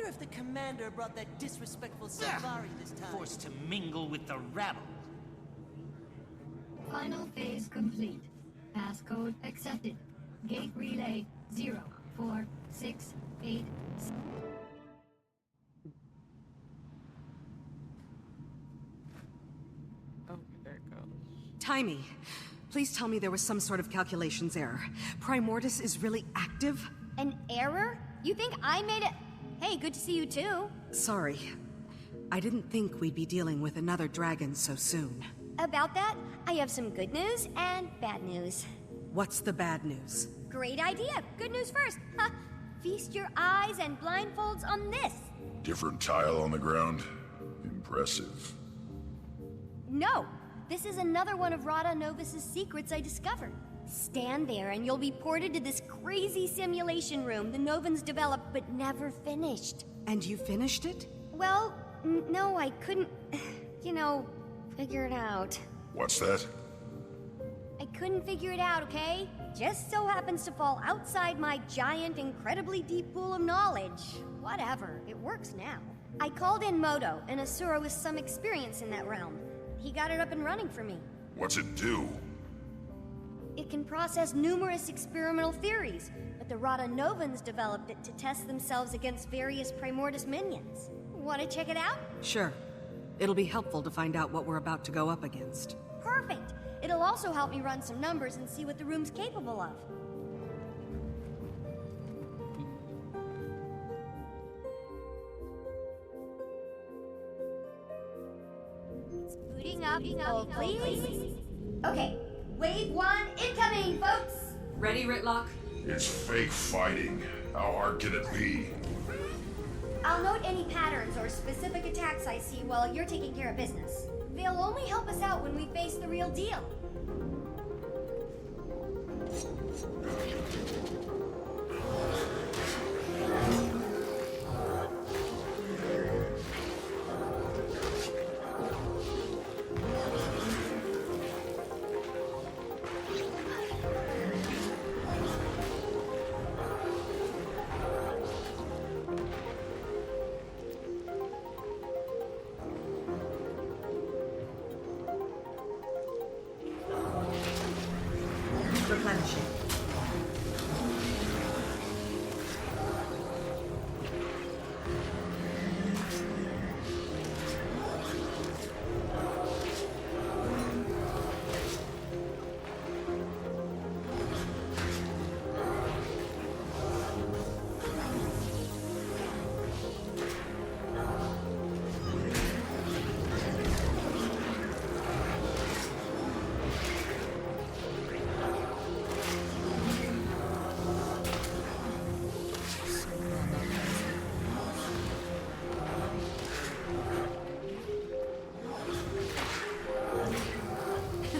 wonder if the commander brought that disrespectful safari this time. Forced to mingle with the rabble. Final phase complete. Passcode accepted. Gate relay 0468. Oh, there it goes. Timey, please tell me there was some sort of calculations error. Primordius is really active? An error? You think I made it? Hey, good to see you too. Sorry. I didn't think we'd be dealing with another dragon so soon. About that, I have some good news and bad news. What's the bad news? Great idea. Good news first. Ha! Feast your eyes and blindfolds on this. Different tile on the ground. Impressive. No, this is another one of Rada Novus's secrets I discovered. Stand there and you'll be ported to this crazy simulation room the Novans developed but never finished. And you finished it? Well, no, I couldn't, figure it out. What's that? I couldn't figure it out, okay? Just so happens to fall outside my giant, incredibly deep pool of knowledge. Whatever, it works now. I called in Moto, an Asura with some experience in that realm. He got it up and running for me. What's it do? It can process numerous experimental theories, but the Rada Novans developed it to test themselves against various Primordus minions. Want to check it out? Sure. It'll be helpful to find out what we're about to go up against. Perfect! It'll also help me run some numbers and see what the room's capable of. It's booting up, hold please. Okay, wave 1 incoming, folks! Ready, Ritlock? It's fake fighting. How hard can it be? I'll note any patterns or specific attacks I see while you're taking care of business. They'll only help us out when we face the real deal. Replenishing.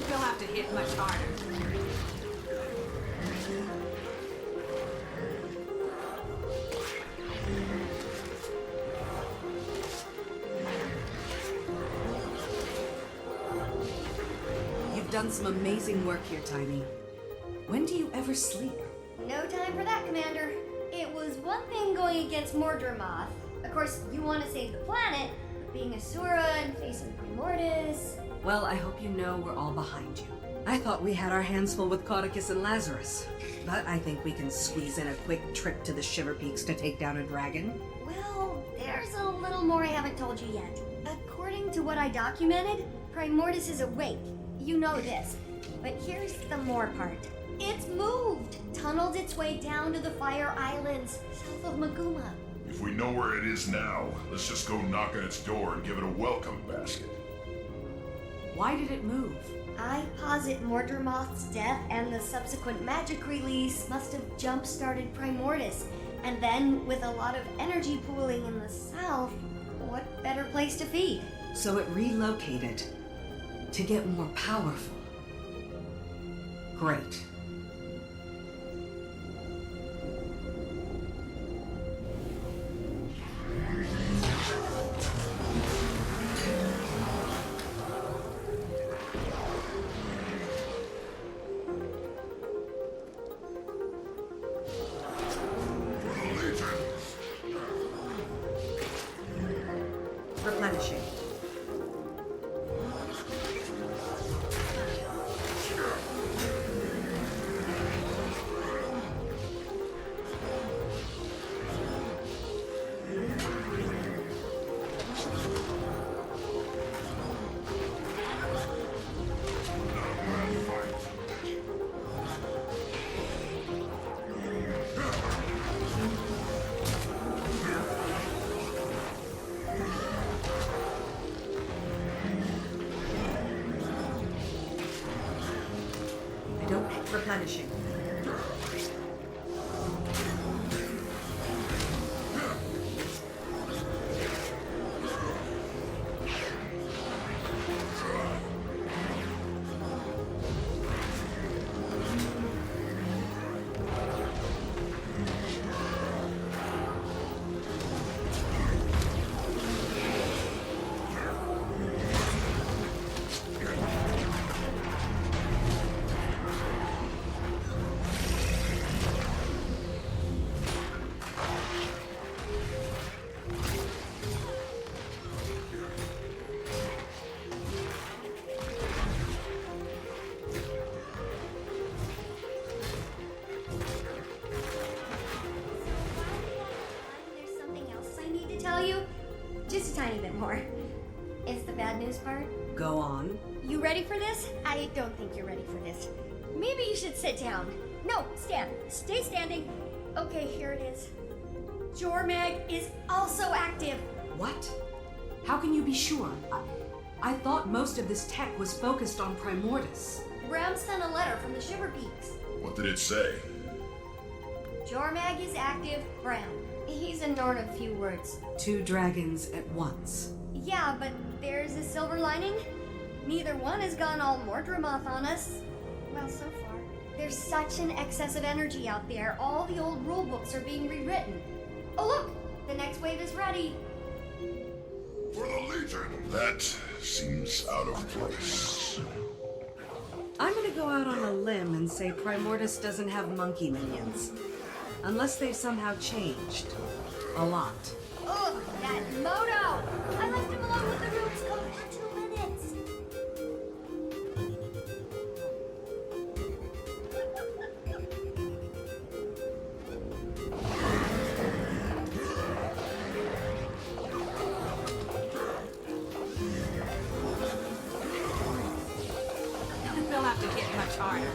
They'll have to hit much harder. You've done some amazing work here, Tiny. When do you ever sleep? No time for that, Commander. It was one thing going against Mordremoth. Of course, you want to save the planet, but being Asura and facing Primordus... Well, I hope you know we're all behind you. I thought we had our hands full with Caudicus and Lazarus, but I think we can squeeze in a quick trip to the Shiver Peaks to take down a dragon. Well, there's a little more I haven't told you yet. According to what I documented, Primordus is awake. You know this. But here's the more part. It's moved! Tunneled its way down to the Fire Islands, south of Maguma. If we know where it is now, let's just go knock on its door and give it a welcome basket. Why did it move? I posit Mordremoth's death and the subsequent magic release must have jump-started Primordus. And then, with a lot of energy pooling in the south, what better place to feed? So it relocated to get more powerful. Great. Replenishing. Replenishing. There's something else I need to tell you. Just a tiny bit more. It's the bad news part. Go on. You ready for this? I don't think you're ready for this. Maybe you should sit down. No, stand. Stay standing. Okay, here it is. Jormag is also active. What? How can you be sure? I thought most of this tech was focused on Primordus. Bram sent a letter from the Shiver Peaks. What did it say? Jormag is active, Bram. He's ignored a few words. 2 dragons at once. Yeah, but there's a silver lining. Neither one has gone all Mordremoth on us. Well, so far. There's such an excess of energy out there, all the old rulebooks are being rewritten. Oh look! The next wave is ready. For the Legion! That seems out of place. I'm gonna go out on a limb and say Primordus doesn't have monkey minions. Unless they've somehow changed. A lot. Ugh, that Moto! I left him alone with the Rubes code for 2 minutes. They'll have to hit much harder.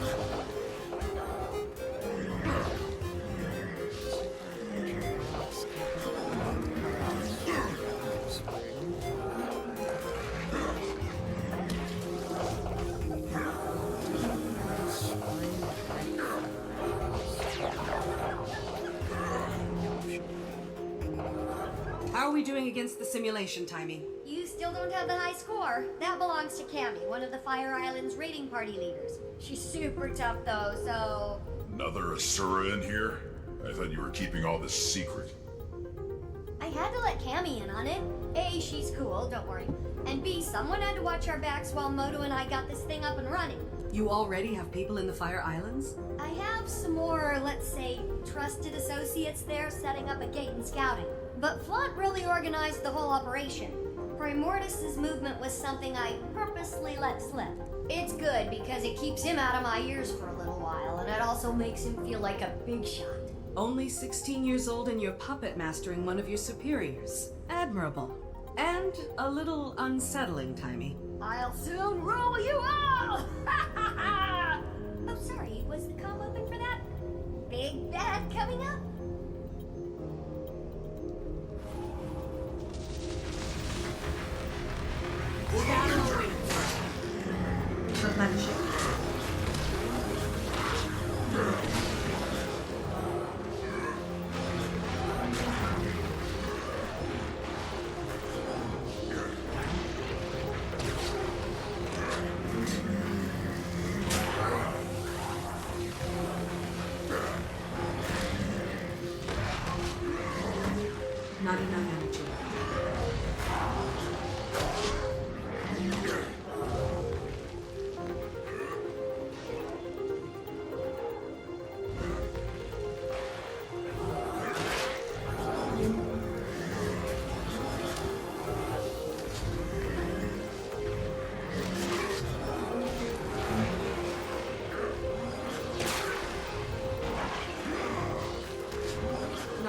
How are we doing against the simulation, Timey? You still don't have the high score. That belongs to Cammy, one of the Fire Island's raiding party leaders. She's super tough though, so... Another Asura in here? I thought you were keeping all this secret. I had to let Cammy in on it. A, she's cool, don't worry. And B, someone had to watch our backs while Moto and I got this thing up and running. You already have people in the Fire Islands? I have some more, let's say, trusted associates there setting up a gate and scouting. But Flaunt really organized the whole operation. Primordus's movement was something I purposely let slip. It's good because it keeps him out of my ears for a little while, and it also makes him feel like a big shot. Only 16 years old and you're puppet mastering one of your superiors. Admirable. And a little unsettling, Timey. I'll soon rule you all! Oh, sorry, was the comm open for that? Big bad coming up? Replenishing.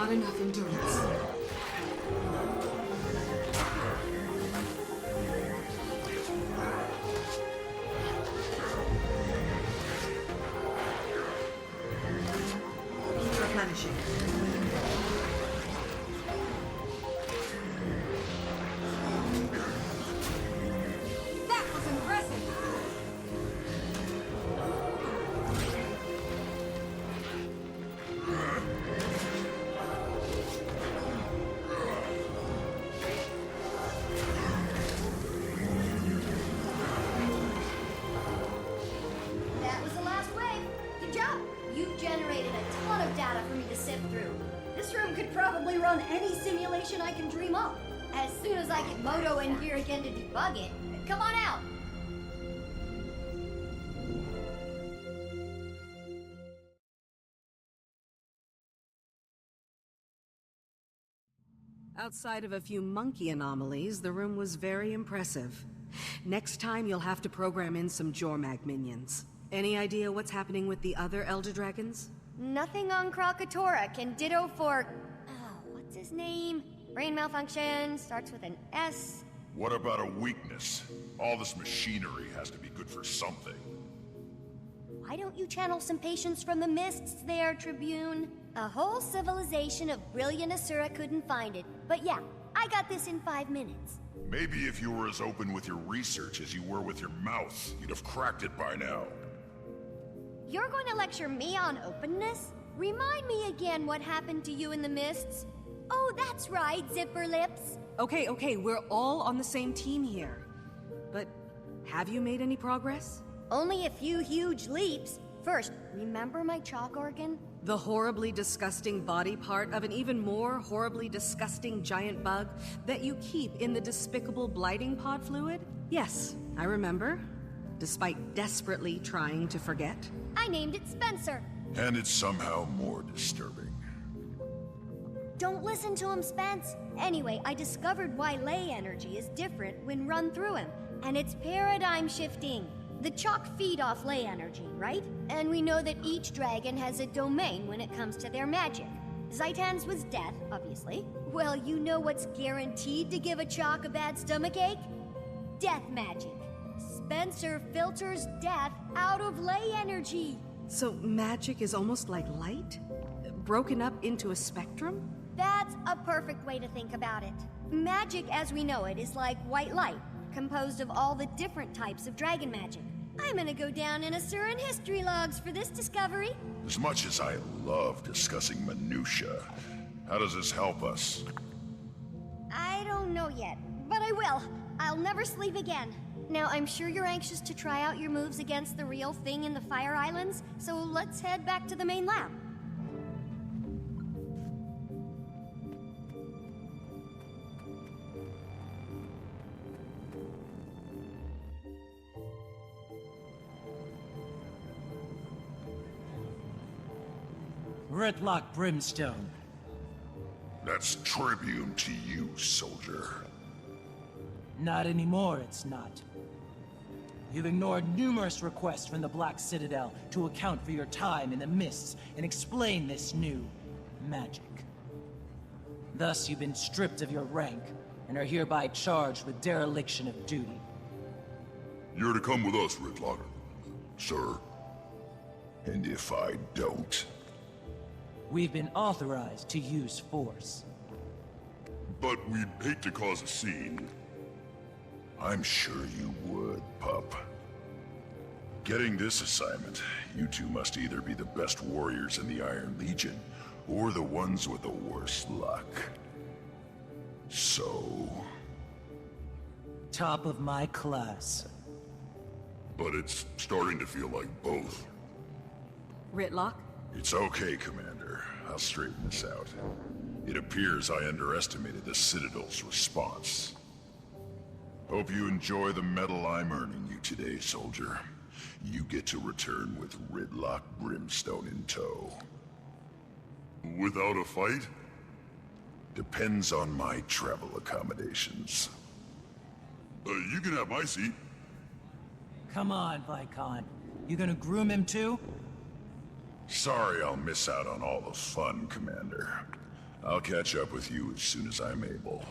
not enough endurance. Replenishing. That was impressive! That was the last wave. Good job. You've generated a ton of data for me to sift through. This room could probably run any simulation I can dream up. As soon as I get Moto in here again to debug it. Come on out. Outside of a few monkey anomalies, the room was very impressive. Next time, you'll have to program in some Jormag minions. Any idea what's happening with the other Elder Dragons? Nothing on Krakatoa can ditto for... Oh, what's his name? Brain malfunction, starts with an S. What about a weakness? All this machinery has to be good for something. Why don't you channel some patience from the mists there, Tribune? A whole civilization of brilliant Asura couldn't find it. But yeah, I got this in 5 minutes. Maybe if you were as open with your research as you were with your mouth, you'd have cracked it by now. You're going to lecture me on openness? Remind me again what happened to you in the mists. Oh, that's right, Zipper Lips. Okay, we're all on the same team here. But have you made any progress? Only a few huge leaps. First, remember my chalk organ? The horribly disgusting body part of an even more horribly disgusting giant bug that you keep in the despicable blighting pod fluid? Yes, I remember. Despite desperately trying to forget. I named it Spencer. And it's somehow more disturbing. Don't listen to him, Spence. Anyway, I discovered why ley energy is different when run through him, and it's paradigm shifting. The chalk feed off ley energy, right? And we know that each dragon has a domain when it comes to their magic. Zaitan's was death, obviously. Well, you know what's guaranteed to give a chalk a bad stomachache? Death magic. Spencer filters death out of ley energy. So magic is almost like light? Broken up into a spectrum? That's a perfect way to think about it. Magic as we know it is like white light, composed of all the different types of dragon magic. I'm gonna go down in Asuran history logs for this discovery. As much as I love discussing minutia, how does this help us? I don't know yet, but I will. I'll never sleep again. Now, I'm sure you're anxious to try out your moves against the real thing in the Fire Islands, so let's head back to the main lab. Gridlock Brimstone. That's tribune to you, soldier. Not anymore, it's not. You've ignored numerous requests from the Black Citadel to account for your time in the mists and explain this new magic. Thus, you've been stripped of your rank and are hereby charged with dereliction of duty. You're to come with us, Gridlock, sir. And if I don't... We've been authorized to use force. But we'd hate to cause a scene. I'm sure you would, pup. Getting this assignment, you two must either be the best warriors in the Iron Legion, or the ones with the worst luck. So... Top of my class. But it's starting to feel like both. Ritlock? It's okay, Commander. I'll straighten this out. It appears I underestimated the Citadel's response. Hope you enjoy the medal I'm earning you today, soldier. You get to return with Gridlock Brimstone in tow. Without a fight? Depends on my travel accommodations. You can have my seat. Come on, Vicon. You gonna groom him too? Sorry I'll miss out on all the fun, Commander. I'll catch up with you as soon as I'm able.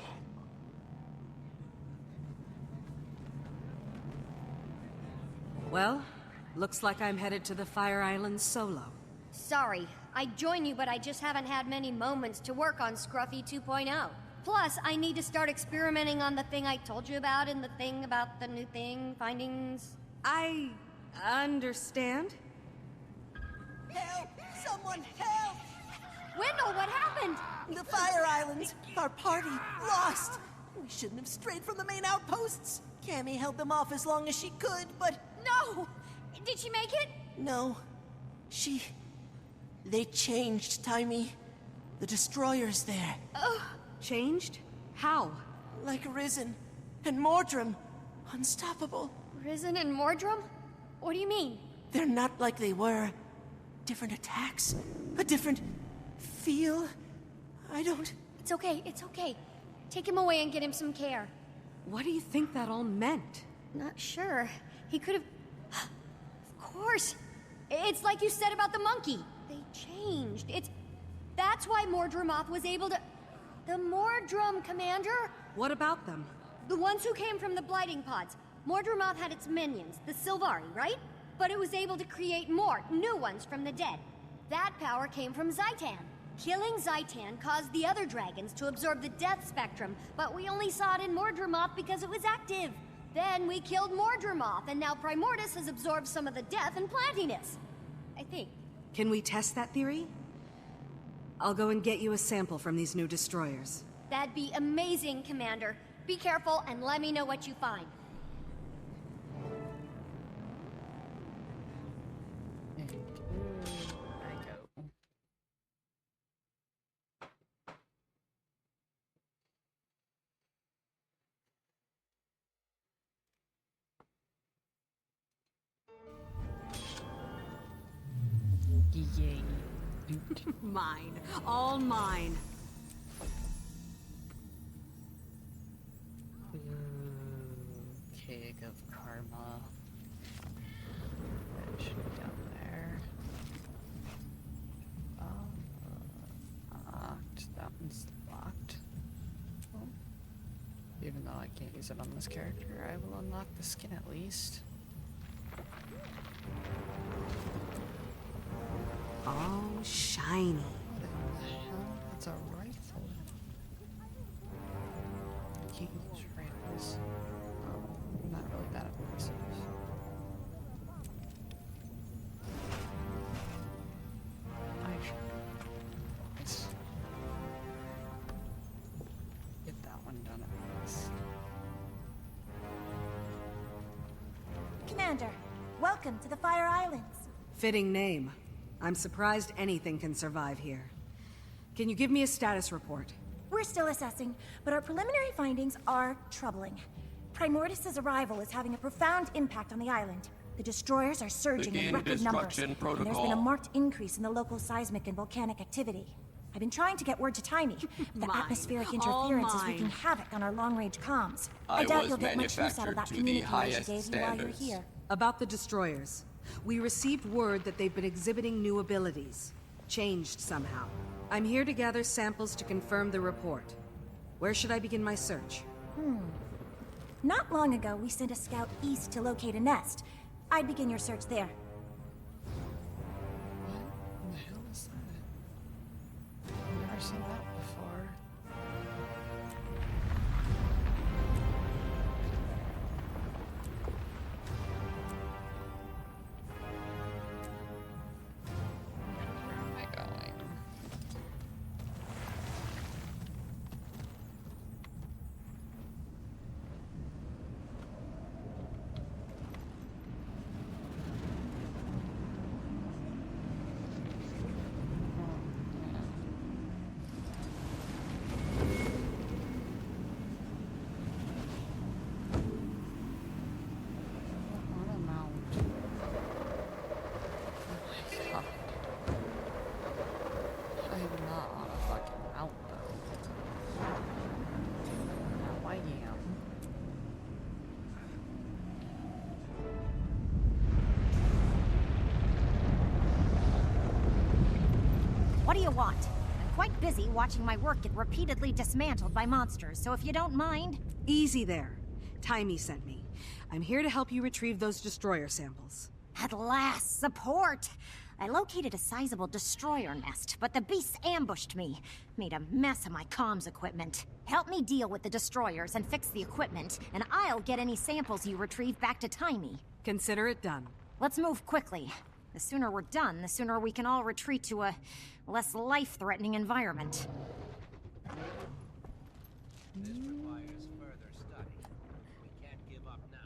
Well, looks like I'm headed to the Fire Island solo. Sorry, I'd join you, but I just haven't had many moments to work on Scruffy 2.0. Plus, I need to start experimenting on the thing I told you about and the thing about the new thing, findings. I understand. Help! Someone help! Wendell, what happened? The Fire Islands! Our party! Lost! We shouldn't have strayed from the main outposts! Cammy held them off as long as she could, but... No! Did she make it? No. They changed, Timey. The destroyer's there. Changed? How? Like Risen. And Mordrum. Unstoppable. Risen and Mordrum? What do you mean? They're not like they were. Different attacks. A different... feel. I don't... It's okay, it's okay. Take him away and get him some care. What do you think that all meant? Not sure. He could have... Of course. It's like you said about the monkey. They changed. That's why Mordrumoth was able to... The Mordrum, Commander? What about them? The ones who came from the blighting pods. Mordrumoth had its minions, the Sylvari, right? But it was able to create more, new ones from the dead. That power came from Zaitan. Killing Zaitan caused the other dragons to absorb the death spectrum, but we only saw it in Mordrumoth because it was active. Then we killed Mordrumoth, and now Primordius has absorbed some of the death and plantiness. I think. Can we test that theory? I'll go and get you a sample from these new destroyers. That'd be amazing, Commander. Be careful and let me know what you find. And I go. Yay. Mine. All mine. Cake of Karma. That should be down there. Locked. That one's locked. Oh. Even though I can't use it on this character, I will unlock the skin at least. Oh, shiny. What in the hell? That's a rifle. I can't use rifles. I'm not really bad at rifles. Nice. Get that one done at least. Commander, welcome to the Fire Islands. Fitting name. I'm surprised anything can survive here. Can you give me a status report? We're still assessing, but our preliminary findings are troubling. Primordius' arrival is having a profound impact on the island. The destroyers are surging in record numbers, and there's been a marked increase in the local seismic and volcanic activity. I've been trying to get word to Timey, but the atmospheric interference is wreaking havoc on our long-range comms. I doubt you'll get much use out of that communication she gave you while you're here. About the destroyers. We received word that they've been exhibiting new abilities. Changed somehow. I'm here to gather samples to confirm the report. Where should I begin my search? Not long ago, we sent a scout east to locate a nest. I'd begin your search there. What in the hell is that? I've never seen that before. Where am I going? On a mount. Oh my god. I'm not on a fucking mount though. Now I am. What do you want? I'm quite busy watching my work get repeatedly dismantled by monsters, so if you don't mind... Easy there. Timey sent me. I'm here to help you retrieve those destroyer samples. At last, support! I located a sizable destroyer nest, but the beasts ambushed me. Made a mess of my comms equipment. Help me deal with the destroyers and fix the equipment, and I'll get any samples you retrieve back to Timey. Consider it done. Let's move quickly. The sooner we're done, the sooner we can all retreat to a less life-threatening environment. This requires further study. We can't give up now.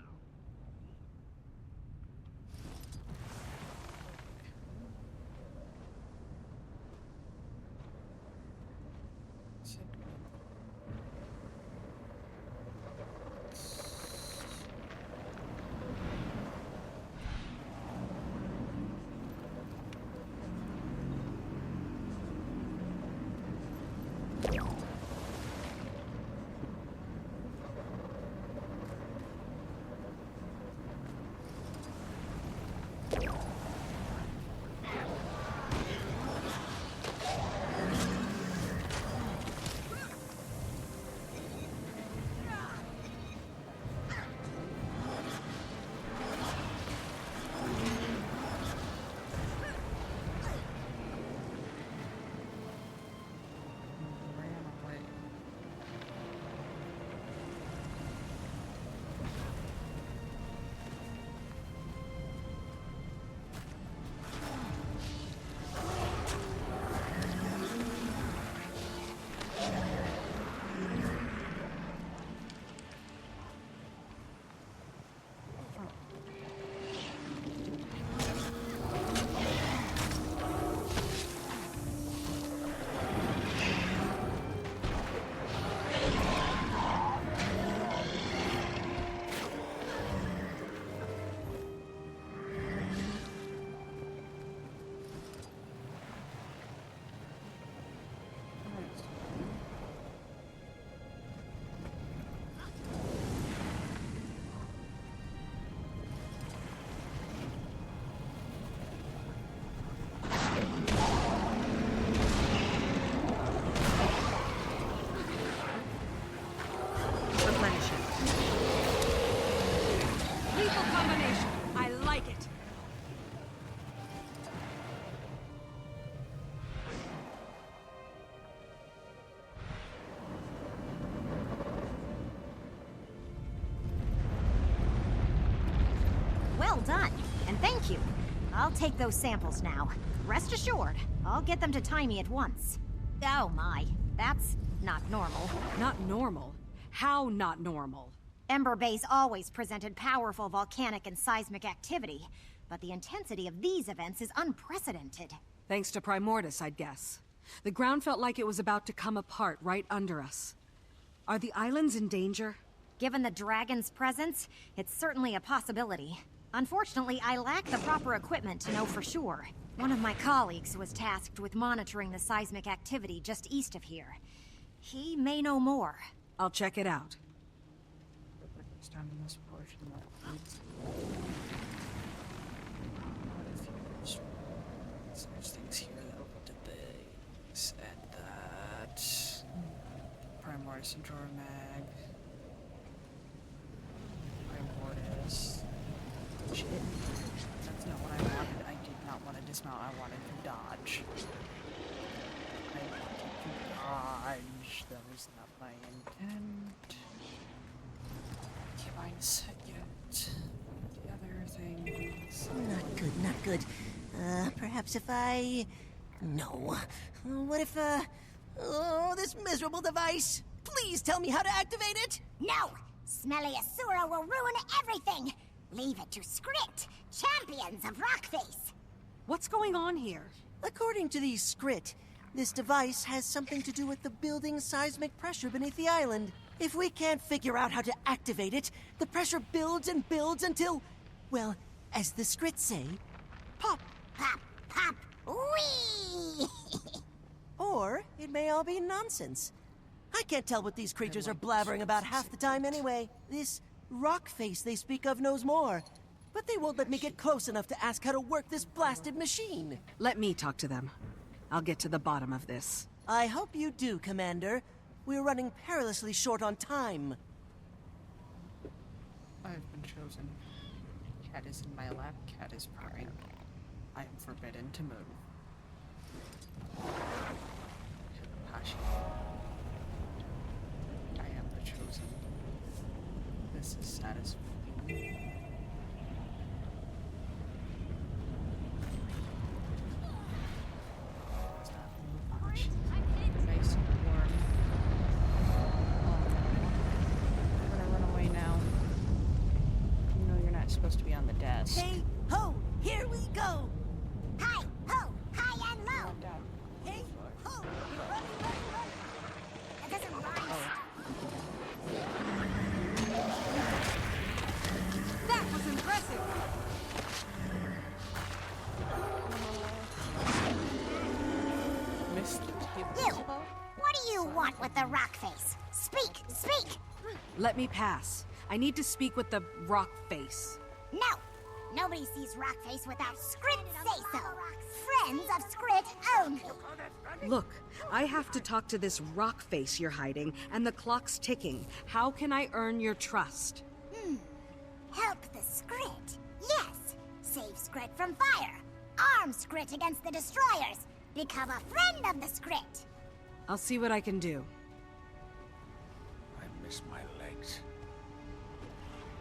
Well done, and thank you. I'll take those samples now. Rest assured, I'll get them to Timey at once. Oh my, that's not normal. Not normal? How not normal? Ember Bay's always presented powerful volcanic and seismic activity, but the intensity of these events is unprecedented. Thanks to Primordius, I'd guess. The ground felt like it was about to come apart right under us. Are the islands in danger? Given the dragon's presence, it's certainly a possibility. Unfortunately, I lack the proper equipment to know for sure. One of my colleagues was tasked with monitoring the seismic activity just east of here. He may know more. I'll check it out. Down in this portion that leads. There's things here that open to things, and that Primordius and Drawer Mag. Primordius. Shit. That's not what I wanted. I did not want to dismount. I wanted to dodge. I wanted to dodge. That was not my intent. Mindset yet. The other things. Not good, not good. Perhaps if I... No. What if, Oh, this miserable device! Please tell me how to activate it! No! Smelly Asura will ruin everything! Leave it to Skrit, champions of Rockface! What's going on here? According to the Skrit, this device has something to do with the building seismic pressure beneath the island. If we can't figure out how to activate it, the pressure builds and builds until, well, as the Skrit say, pop. Pop, pop, wee! Or it may all be nonsense. I can't tell what these creatures are blabbering about half the time anyway. This rock face they speak of knows more, but they won't let me get close enough to ask how to work this blasted machine. Let me talk to them. I'll get to the bottom of this. I hope you do, Commander. We're running perilously short on time. I've been chosen. Cat is in my lap, cat is purring. I am forbidden to move. Hashi. I am the chosen. This is satisfying. Stop moving, Hashi. Nice and warm. I'm gonna run away now. You know you're not supposed to be on the desk. Hey, ho, here we go! Hi, ho, high and low. Hey, ho, running. That doesn't rhyme. That was impressive! Missed the table You! spot? What do you want with the rock face? Speak, speak! Let me pass. I need to speak with the rock face. No! Nobody sees Rockface without Scrit say-so. Friends of Scrit only. Look, I have to talk to this rock face you're hiding, and the clock's ticking. How can I earn your trust? Help the Scrit. Yes. Save Scrit from fire. Arm Scrit against the destroyers. Become a friend of the Scrit. I'll see what I can do. I miss my legs.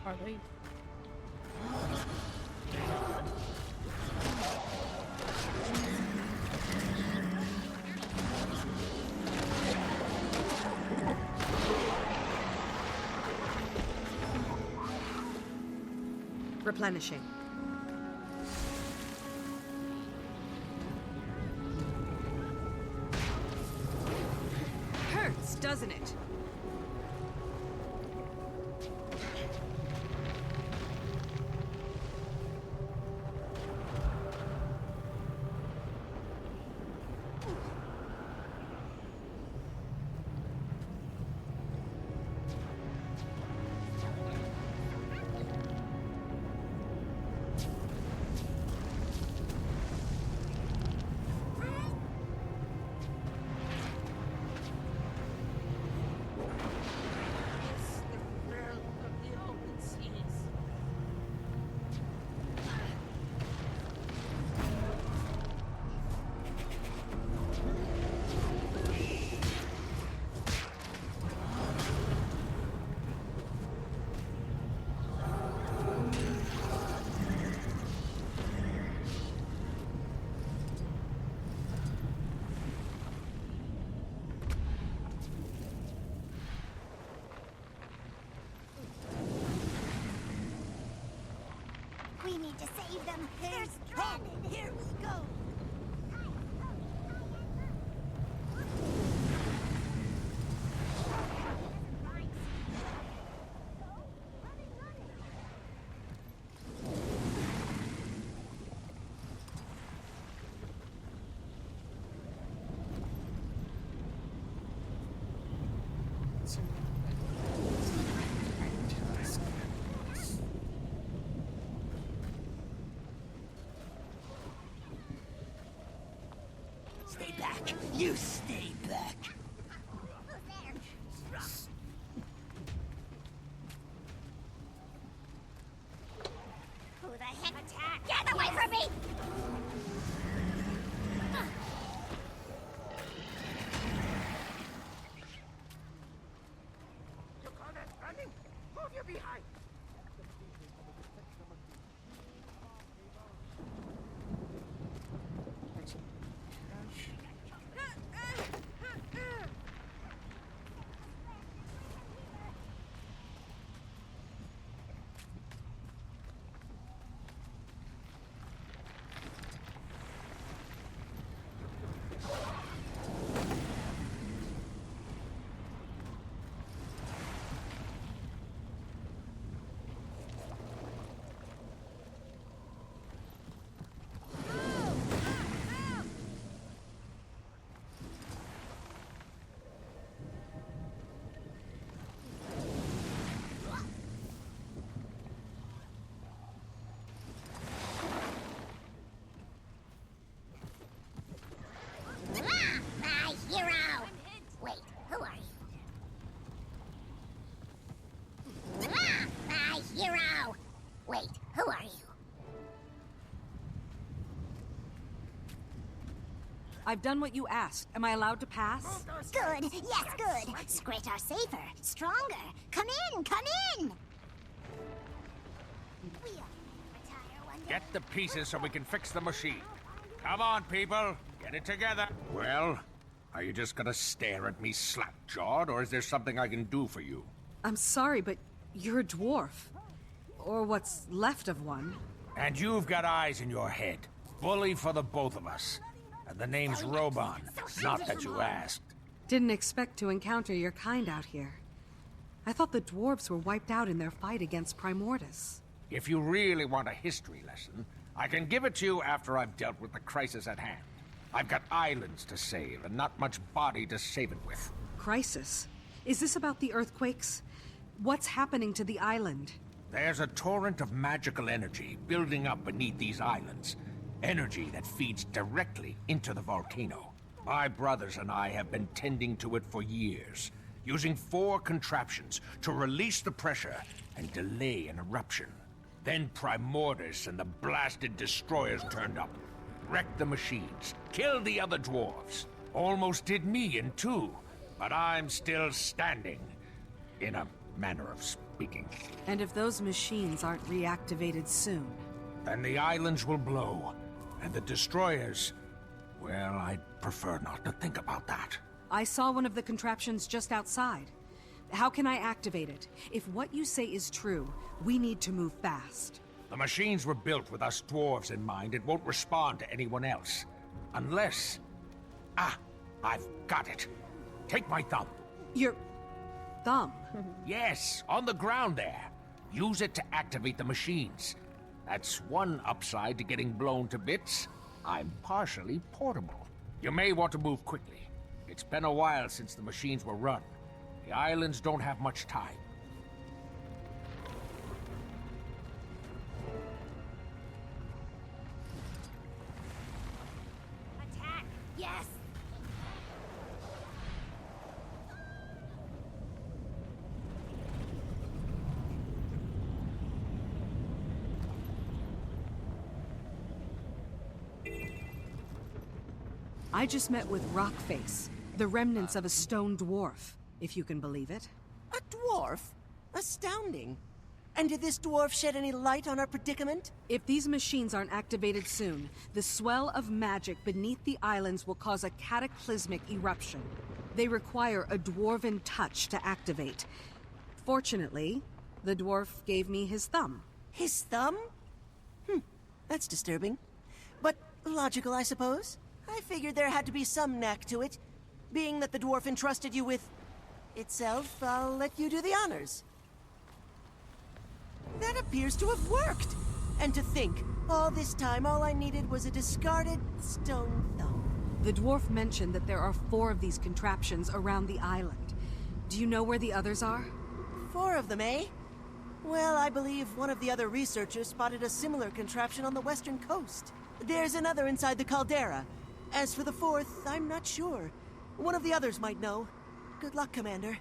Are they? Replenishing. Hurts, doesn't it? We need to save them. They're stranded. Here we go! Stay back! You stay back! Who the heck attacked? Get away from me! You call that running? Move your behind! I've done what you asked. Am I allowed to pass? Good, yes, good. Scrit are safer, stronger. Come in, come in! Get the pieces so we can fix the machine. Come on, people. Get it together. Well, are you just gonna stare at me slack-jawed, or is there something I can do for you? I'm sorry, but you're a dwarf. Or what's left of one. And you've got eyes in your head. Bully for the both of us. And the name's Roban. Not that you asked. Didn't expect to encounter your kind out here. I thought the dwarves were wiped out in their fight against Primordus. If you really want a history lesson, I can give it to you after I've dealt with the crisis at hand. I've got islands to save, and not much body to save it with. Crisis? Is this about the earthquakes? What's happening to the island? There's a torrent of magical energy building up beneath these islands. Energy that feeds directly into the volcano. My brothers and I have been tending to it for years, using 4 contraptions to release the pressure and delay an eruption. Then Primordus and the blasted destroyers turned up, wrecked the machines, killed the other dwarves. Almost did me in 2, but I'm still standing, in a manner of speaking. And if those machines aren't reactivated soon? Then the islands will blow, and the destroyers... well, I'd prefer not to think about that. I saw one of the contraptions just outside. How can I activate it? If what you say is true, we need to move fast. The machines were built with us dwarves in mind. It won't respond to anyone else. Unless... ah, I've got it. Take my thumb. Your... thumb? Yes, on the ground there. Use it to activate the machines. That's one upside to getting blown to bits. I'm partially portable. You may want to move quickly. It's been a while since the machines were run. The islands don't have much time. Attack! Yes! I just met with Rockface, the remnants of a stone dwarf, if you can believe it. A dwarf? Astounding. And did this dwarf shed any light on our predicament? If these machines aren't activated soon, the swell of magic beneath the islands will cause a cataclysmic eruption. They require a dwarven touch to activate. Fortunately, the dwarf gave me his thumb. His thumb? That's disturbing. But logical, I suppose. I figured there had to be some knack to it. Being that the dwarf entrusted you with... itself, I'll let you do the honors. That appears to have worked! And to think, all this time all I needed was a discarded stone thumb. The dwarf mentioned that there are 4 of these contraptions around the island. Do you know where the others are? 4 of them, eh? Well, I believe one of the other researchers spotted a similar contraption on the western coast. There's another inside the caldera. As for the 4th, I'm not sure. One of the others might know. Good luck, Commander.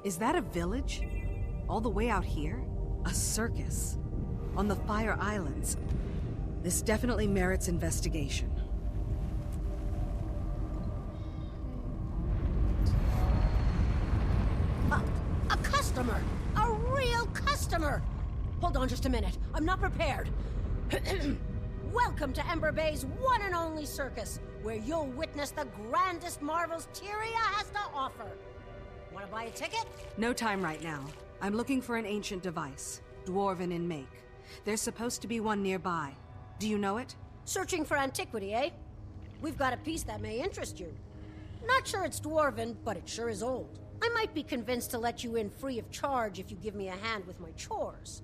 Is that a village? All the way out here? A circus? On the Fire Islands? This definitely merits investigation. A customer! A real customer! Hold on just a minute. I'm not prepared. Welcome to Ember Bay's one and only circus, where you'll witness the grandest marvels Tyria has to offer. Want to buy a ticket? No time right now. I'm looking for an ancient device, dwarven in make. There's supposed to be one nearby. Do you know it? Searching for antiquity, eh? We've got a piece that may interest you. Not sure it's dwarven, but it sure is old. I might be convinced to let you in free of charge if you give me a hand with my chores.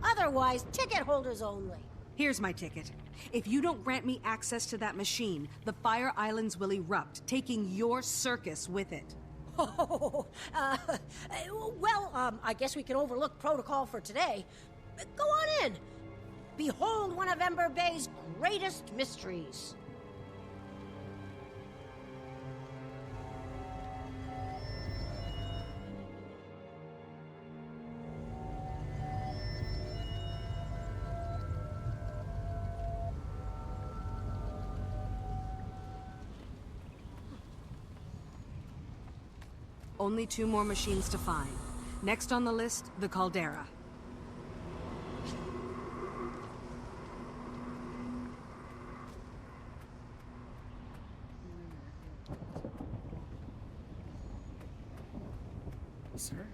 Otherwise, ticket holders only. Here's my ticket. If you don't grant me access to that machine, the Fire Islands will erupt, taking your circus with it. Oh, I guess we can overlook protocol for today. Go on in. Behold one of Ember Bay's greatest mysteries. Only 2 more machines to find. Next on the list, the caldera. Sir?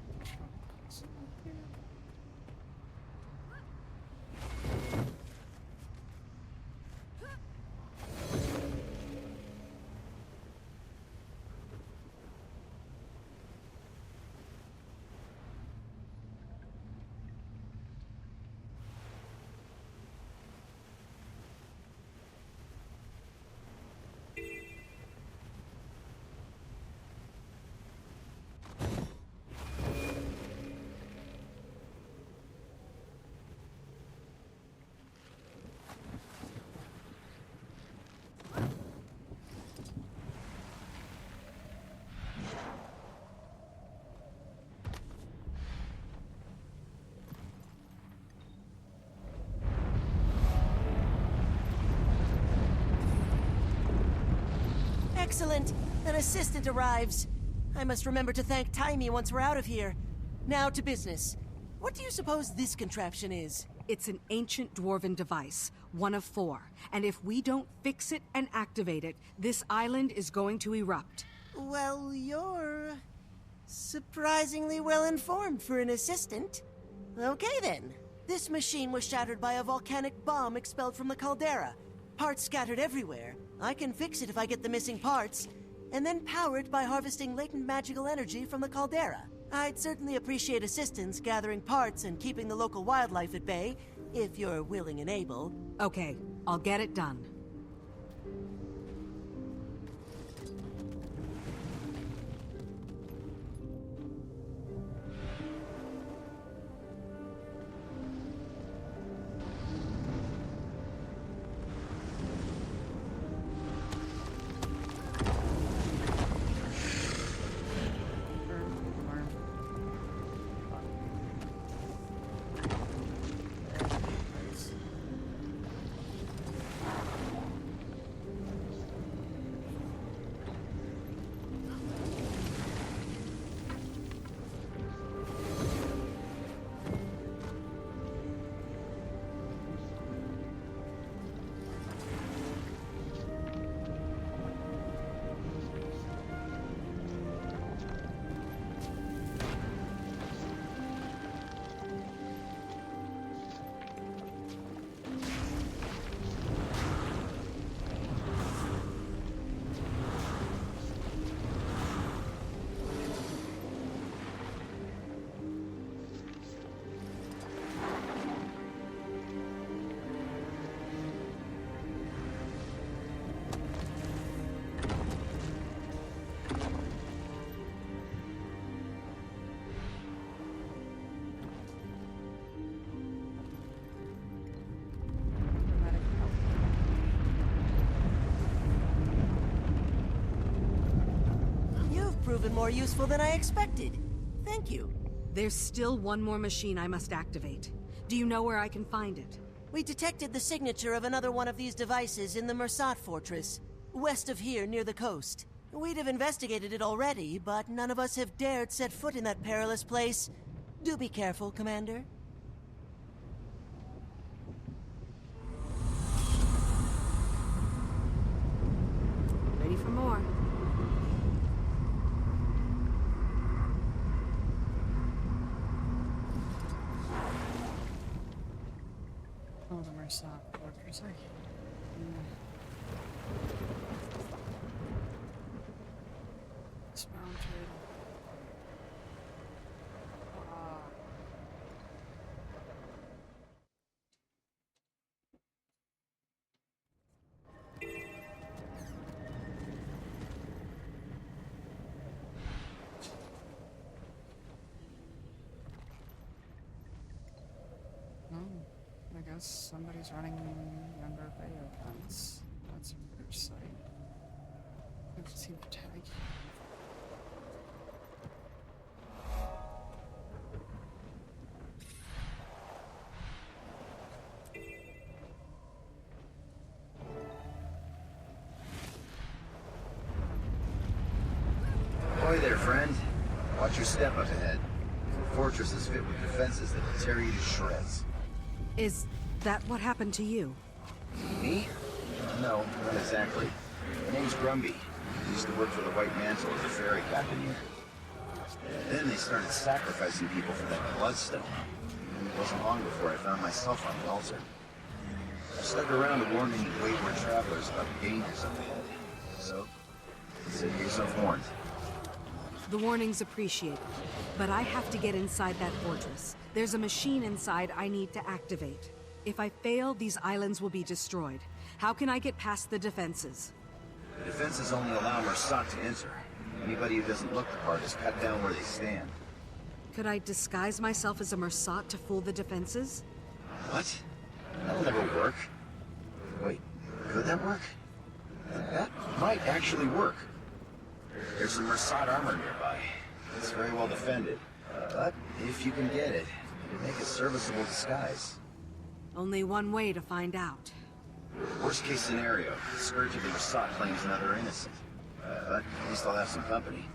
Excellent! An assistant arrives. I must remember to thank Timey once we're out of here. Now to business. What do you suppose this contraption is? It's an ancient dwarven device, one of 4. And if we don't fix it and activate it, this island is going to erupt. Well, you're surprisingly well informed for an assistant. Okay then. This machine was shattered by a volcanic bomb expelled from the caldera. Parts scattered everywhere. I can fix it if I get the missing parts, and then power it by harvesting latent magical energy from the caldera. I'd certainly appreciate assistance gathering parts and keeping the local wildlife at bay, if you're willing and able. Okay, I'll get it done. Proven more useful than I expected. Thank you. There's still one more machine I must activate. Do you know where I can find it? We detected the signature of another one of these devices in the Mersat fortress, west of here near the coast. We'd have investigated it already, but none of us have dared set foot in that perilous place. Do be careful, Commander. Ready for more. Oh, the Mersat fortress. Dismounted. I guess somebody's running younger Bayo guns. That's a weird sight. I haven't seen the tag. Ahoy there, friend. Watch your step up ahead. The fortress is fit with defenses that will tear you to shreds. Is that what happened to you? Me? No, not exactly. My name's Grumby. I used to work for the White Mantle as a ferry captain here. Then they started sacrificing people for that bloodstone. And it wasn't long before I found myself on the altar. I stuck around to warn any wayward travelers about the dangers up ahead. So, consider yourself warned. The warning's appreciated, but I have to get inside that fortress. There's a machine inside I need to activate. If I fail, these islands will be destroyed. How can I get past the defenses? The defenses only allow Mersat to enter. Anybody who doesn't look the part is cut down where they stand. Could I disguise myself as a Mersat to fool the defenses? What? That'll never work. Wait, could that work? That might actually work. There's some Mersat armor nearby. It's very well defended. But if you can get it, it'd make a serviceable disguise. Only one way to find out. Worst case scenario, the Scourge of the Mersat claims another innocent. But at least I'll have some company.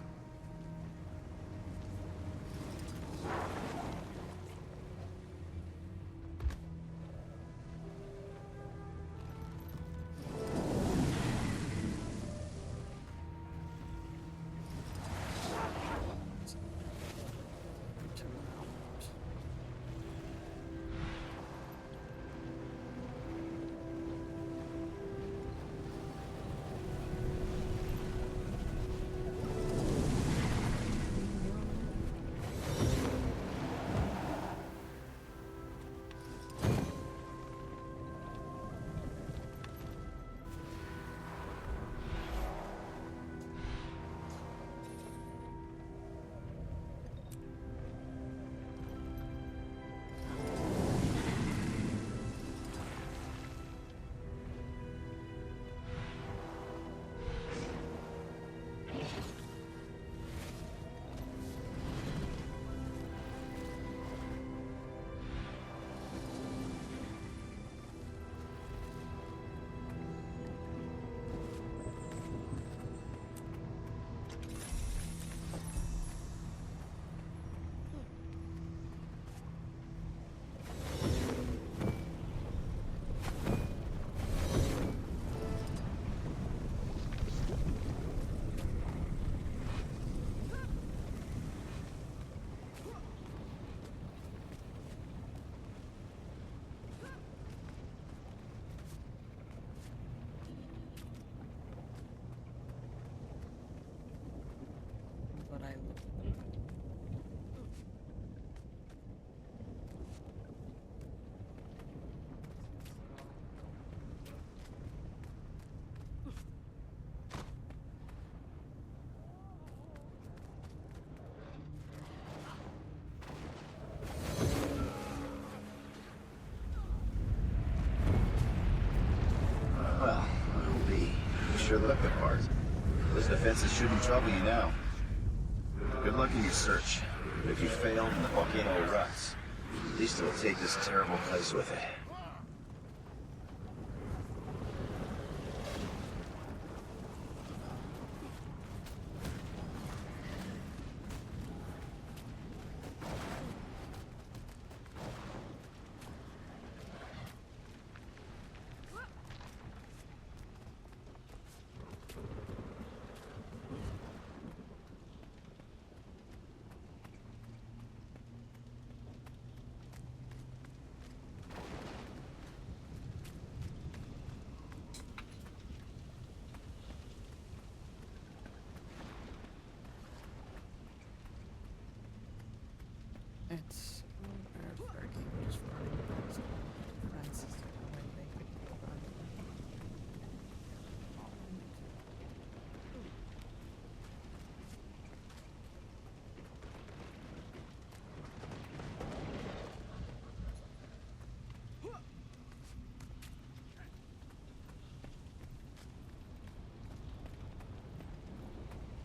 But I Well, Lee, you sure look the part. Those defenses shouldn't trouble you now. Good luck in your search. But if you fail and the volcano erupts, at least it'll take this terrible place with it. It's bad for a game just running past friends is the only way they could be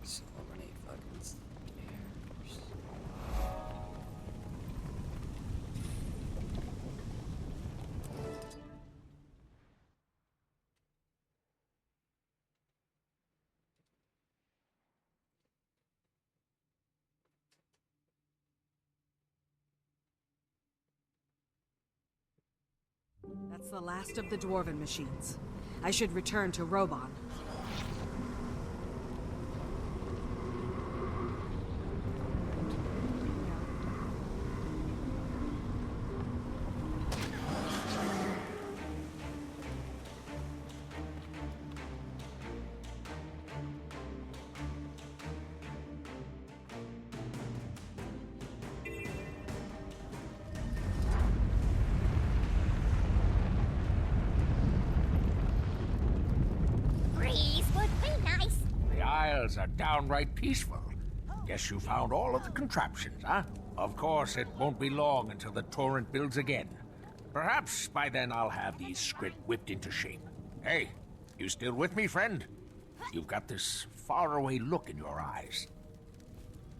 so many fucking stairs. That's the last of the Dwarven machines. I should return to Robon. Breeze would be nice. The Isles are downright peaceful. Guess you found all of the contraptions, huh? Of course, it won't be long until the torrent builds again. Perhaps by then I'll have these Skrit whipped into shape. Hey, you still with me, friend? You've got this faraway look in your eyes.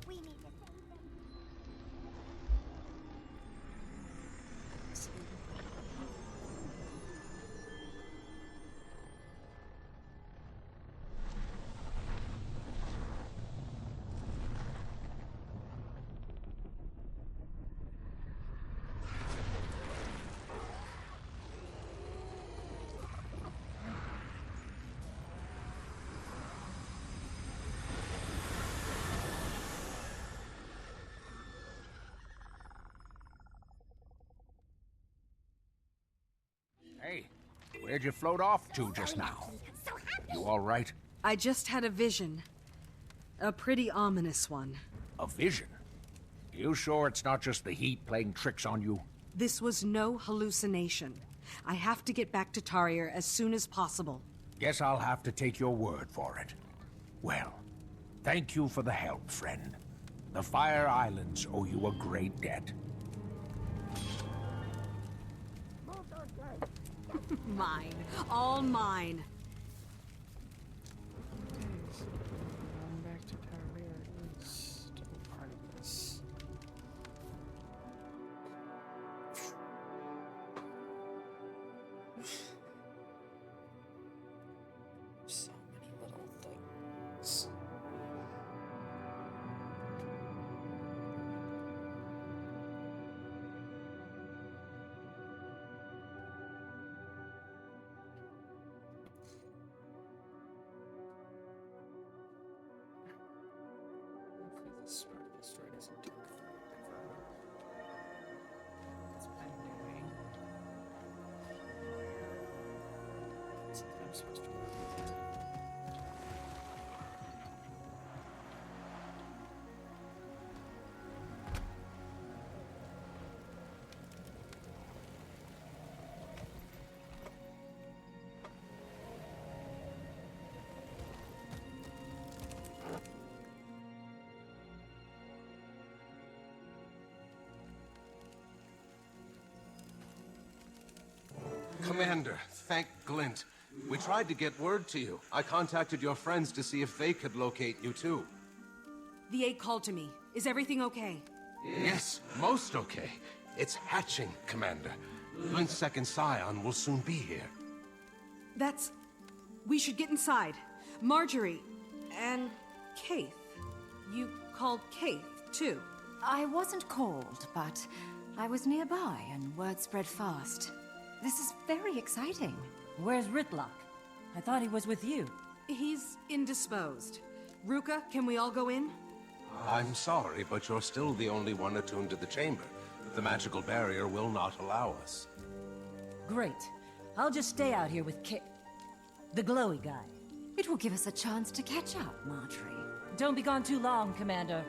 We need to Hey, where'd you float off to just now? You all right? I just had a vision. A pretty ominous one. A vision? You sure it's not just the heat playing tricks on you? This was no hallucination. I have to get back to Tarier as soon as possible. Guess I'll have to take your word for it. Well, thank you for the help, friend. The Fire Islands owe you a great debt. Mine. All mine. Going back to Tarier is still part of this. So many little things. This story doesn't take forever. It's been doing. I'm supposed to work with it. Commander, thank Glint. We tried to get word to you. I contacted your friends to see if they could locate you too. The 8 called to me. Is everything okay? Yes, most okay. It's hatching, Commander. Glint's second scion will soon be here. That's... We should get inside. Marjorie and Kaith. You called Kaith, too. I wasn't called, but I was nearby and word spread fast. This is very exciting. Where's Ritlock? I thought he was with you. He's indisposed. Ruka, can we all go in? I'm sorry, but you're still the only one attuned to the chamber. The magical barrier will not allow us. Great. I'll just stay out here with the glowy guy. It will give us a chance to catch up, Marjorie. Don't be gone too long, Commander.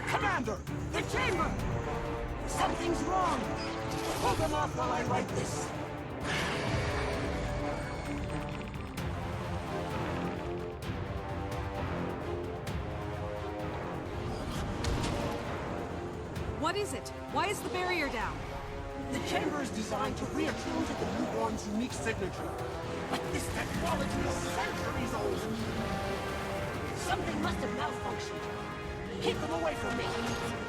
Commander! The chamber! Something's wrong! Hold them off while I write this! What is it? Why is the barrier down? The chamber is designed to reattune to the newborn's unique signature. But this technology is centuries old. Something must have malfunctioned. Keep them away from me.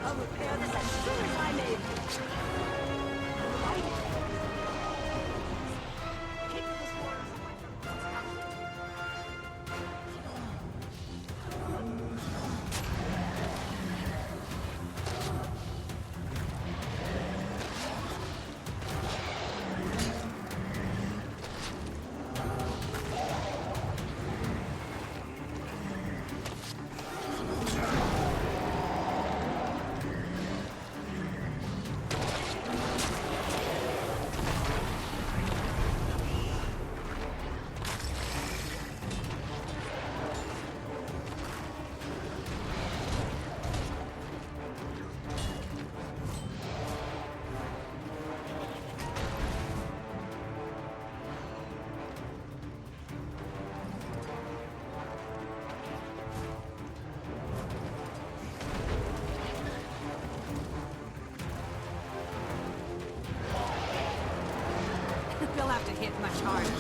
I'll repair this as soon as I'm able. Keep this water from They'll have to hit much harder.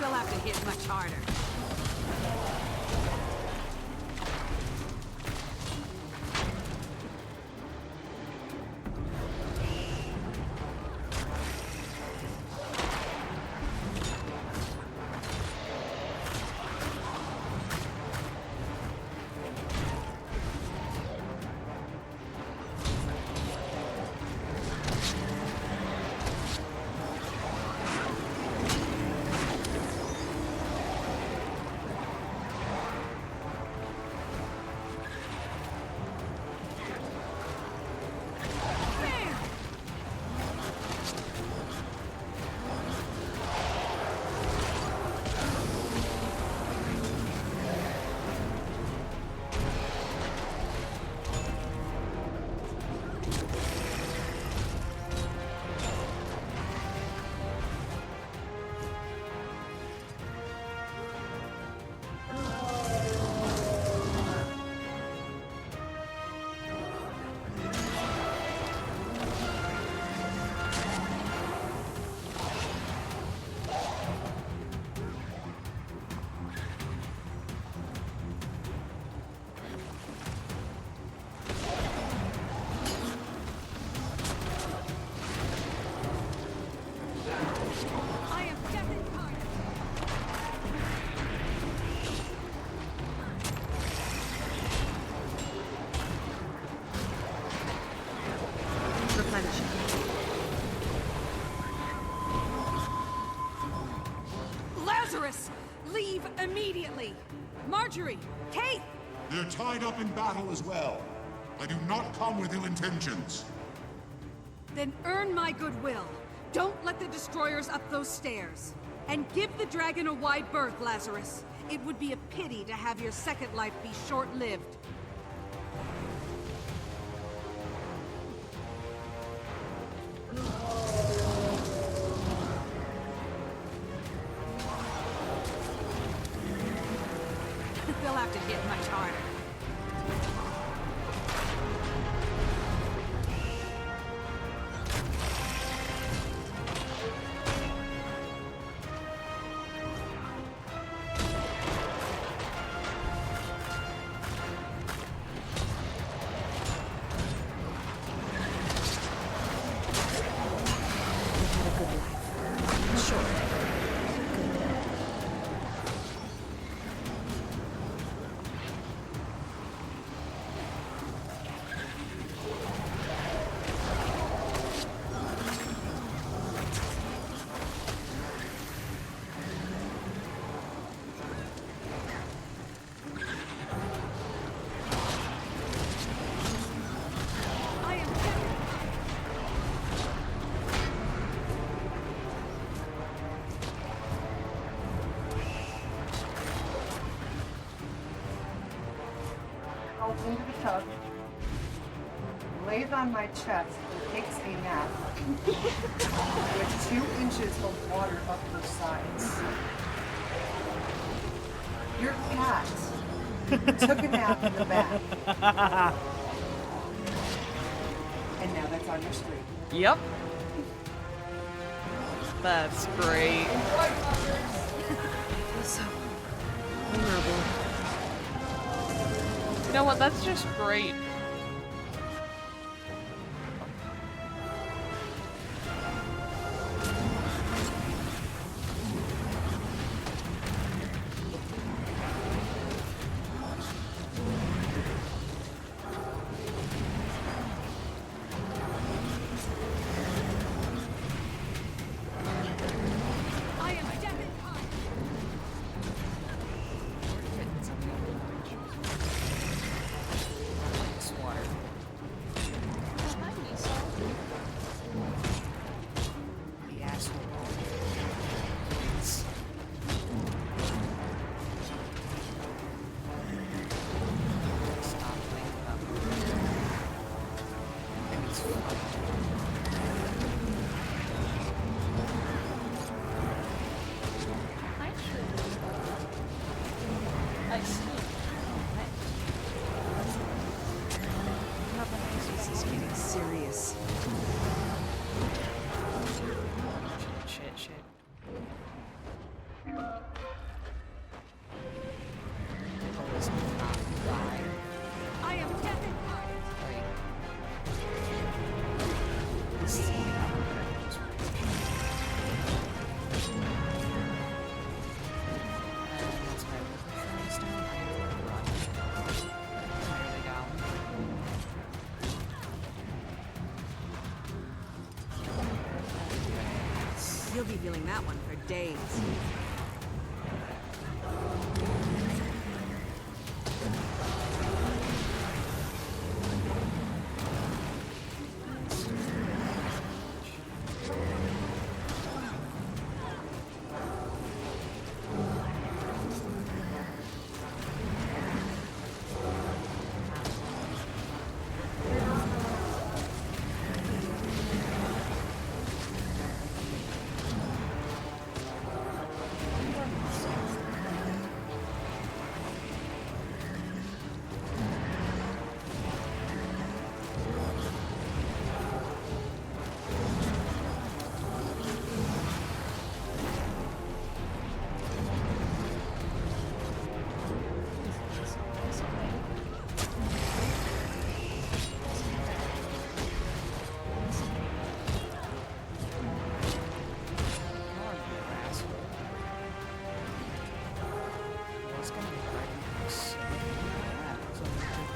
They'll have to hit much harder. Leave immediately! Marjorie! Kate! They're tied up in battle as well. I do not come with ill intentions. Then earn my goodwill. Don't let the destroyers up those stairs. And give the dragon a wide berth, Lazarus. It would be a pity to have your second life be short-lived. They'll have to hit much harder. Into the tub, lays on my chest, and takes a nap with 2 inches of water up her sides. Your cat took a nap in the back. And now that's on your street. Yep. That's great. So vulnerable. You know what? That's just great. You'll be feeling that one for days.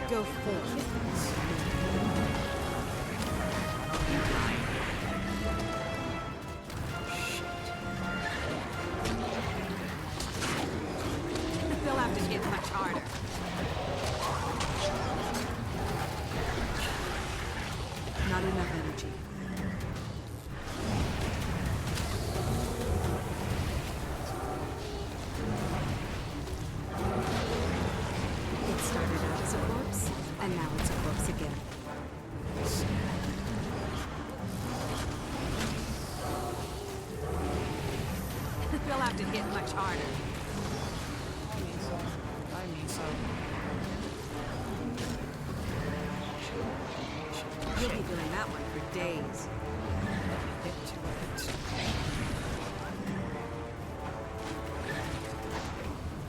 Go forth. have to hit much harder. Not enough energy. It started out as a corpse, and now it's a corpse again. You'll have to hit much harder. I need some. You'll be doing that one for days. Get to it.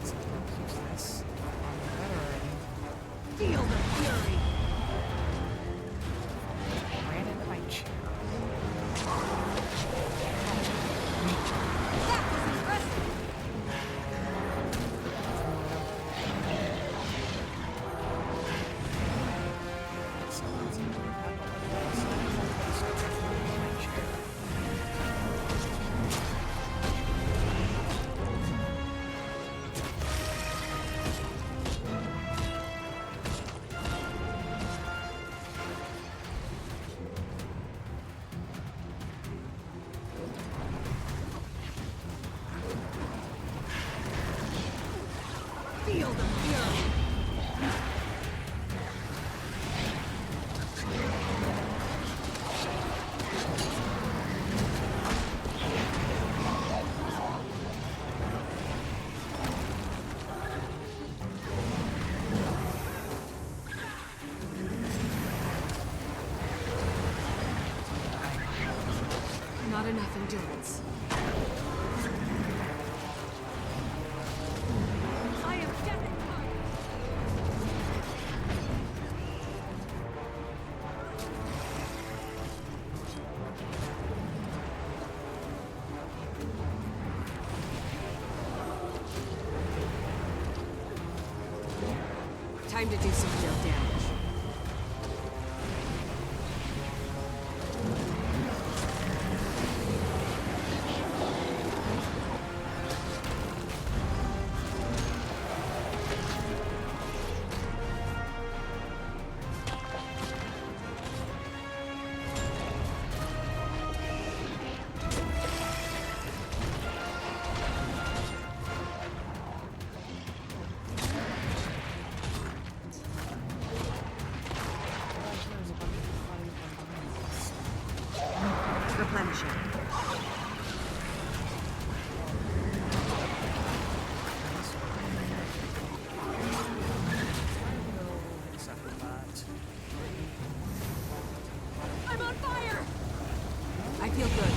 Use this on the veteran. Feel the fury. Ran into my chair. That was impressive. Feel the fury. Not enough endurance. I am death incarnate. Time to do some real damage. Replenishing. I'm on fire! I feel good.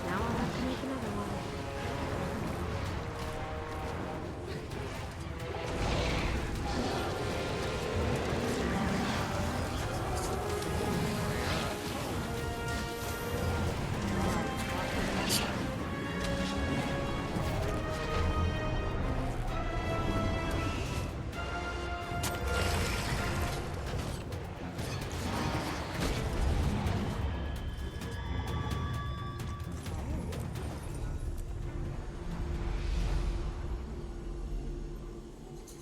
Now I'll have to make another one.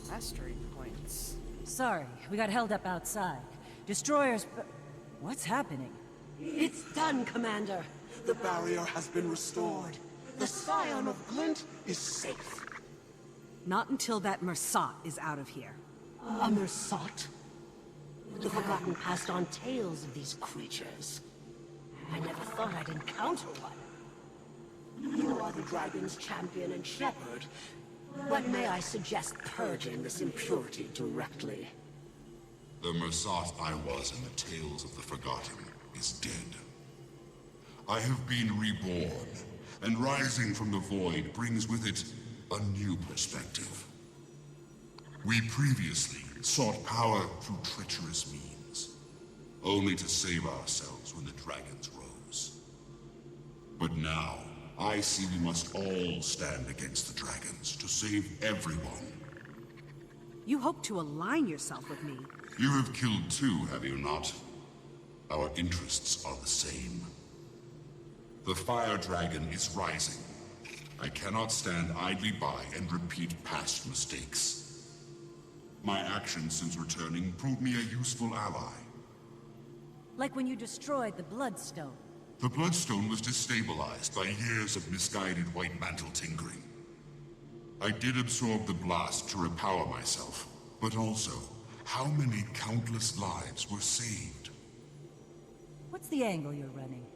Mastery points. Sorry, we got held up outside. Destroyers, what's happening? It's done, Commander. The barrier has been restored. The Scion of Glint is safe. Not until that Mersat is out of here. A Mersat? The Forgotten passed on tales of these creatures. I never thought I'd encounter one. You are the dragon's champion and shepherd. But may I suggest purging this impurity directly? The Mersat I was in the tales of the Forgotten is dead. I have been reborn, and rising from the void brings with it a new perspective. We previously sought power through treacherous means, only to save ourselves when the dragons rose. But now, I see we must all stand against the dragons to save everyone. You hope to align yourself with me. You have killed two, have you not? Our interests are the same. The fire dragon is rising. I cannot stand idly by and repeat past mistakes. My actions since returning proved me a useful ally. Like when you destroyed the Bloodstone. The Bloodstone was destabilized by years of misguided White Mantle tinkering. I did absorb the blast to repower myself, but also, how many countless lives were saved? What's the angle you're running?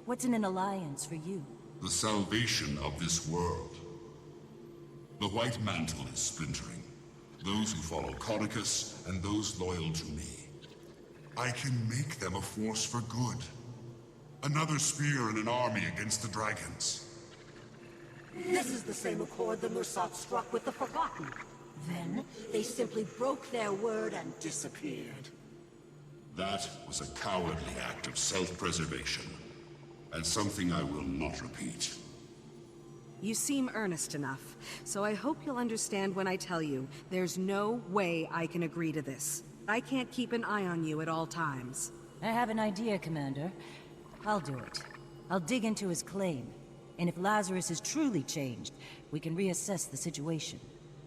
What's in an alliance for you? The salvation of this world. The White Mantle is splintering. Those who follow Codicus and those loyal to me. I can make them a force for good. Another spear in an army against the dragons. This is the same accord the Mursat struck with the Forgotten. Then, they simply broke their word and disappeared. That was a cowardly act of self-preservation, and something I will not repeat. You seem earnest enough, so I hope you'll understand when I tell you there's no way I can agree to this. I can't keep an eye on you at all times. I have an idea, Commander. I'll do it. I'll dig into his claim. And if Lazarus is truly changed, we can reassess the situation.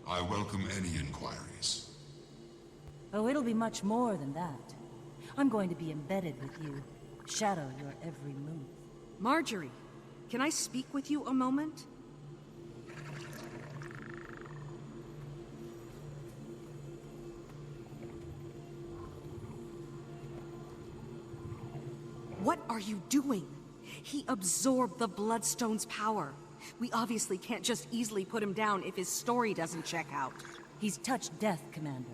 I welcome any inquiries. Oh, it'll be much more than that. I'm going to be embedded with you. Shadow your every move. Marjorie, can I speak with you a moment? What are you doing? He absorbed the Bloodstone's power. We obviously can't just easily put him down if his story doesn't check out. He's touched death, Commander.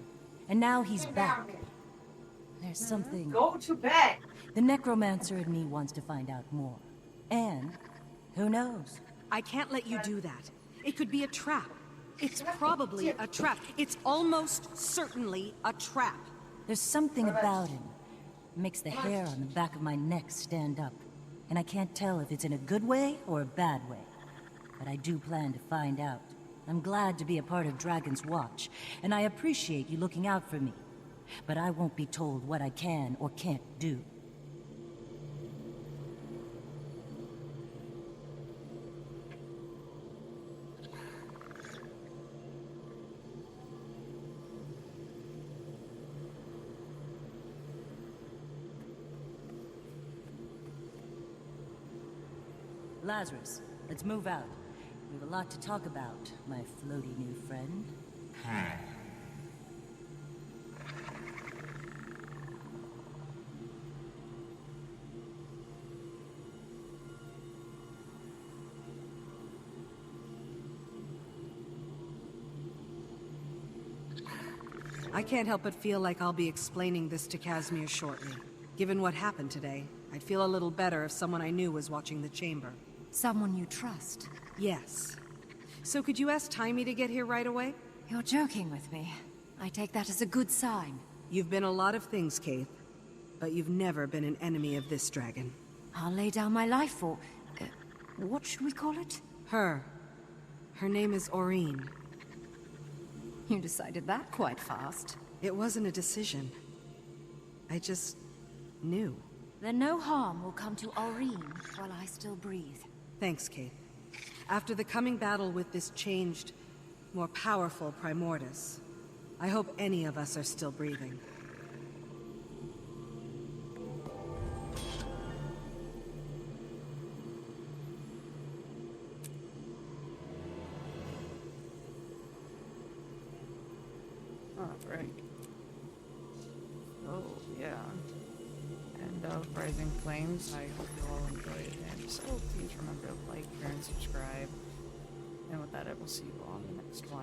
And now he's back. There's something... Go to bed! The necromancer in me wants to find out more. And, who knows? I can't let you do that. It could be a trap. It's probably a trap. It's almost certainly a trap. There's something about him. Makes the hair on the back of my neck stand up. And I can't tell if it's in a good way or a bad way. But I do plan to find out. I'm glad to be a part of Dragon's Watch, and I appreciate you looking out for me. But I won't be told what I can or can't do. Lazarus, let's move out. We have a lot to talk about, my floaty new friend. I can't help but feel like I'll be explaining this to Casimir shortly. Given what happened today, I'd feel a little better if someone I knew was watching the chamber. Someone you trust? Yes. So could you ask Timey to get here right away? You're joking with me. I take that as a good sign. You've been a lot of things, Kate. But you've never been an enemy of this dragon. I'll lay down my life for... what should we call it? Her. Her name is Aurene. You decided that quite fast. It wasn't a decision. I just... knew. Then no harm will come to Aurene while I still breathe. Thanks, Kate. After the coming battle with this changed, more powerful Primordus, I hope any of us are still breathing. Alright. Oh, yeah. End of Rising Flames. I hope you all enjoyed it. And so please remember to like, share, and subscribe. And with that, I will see you all in the next one.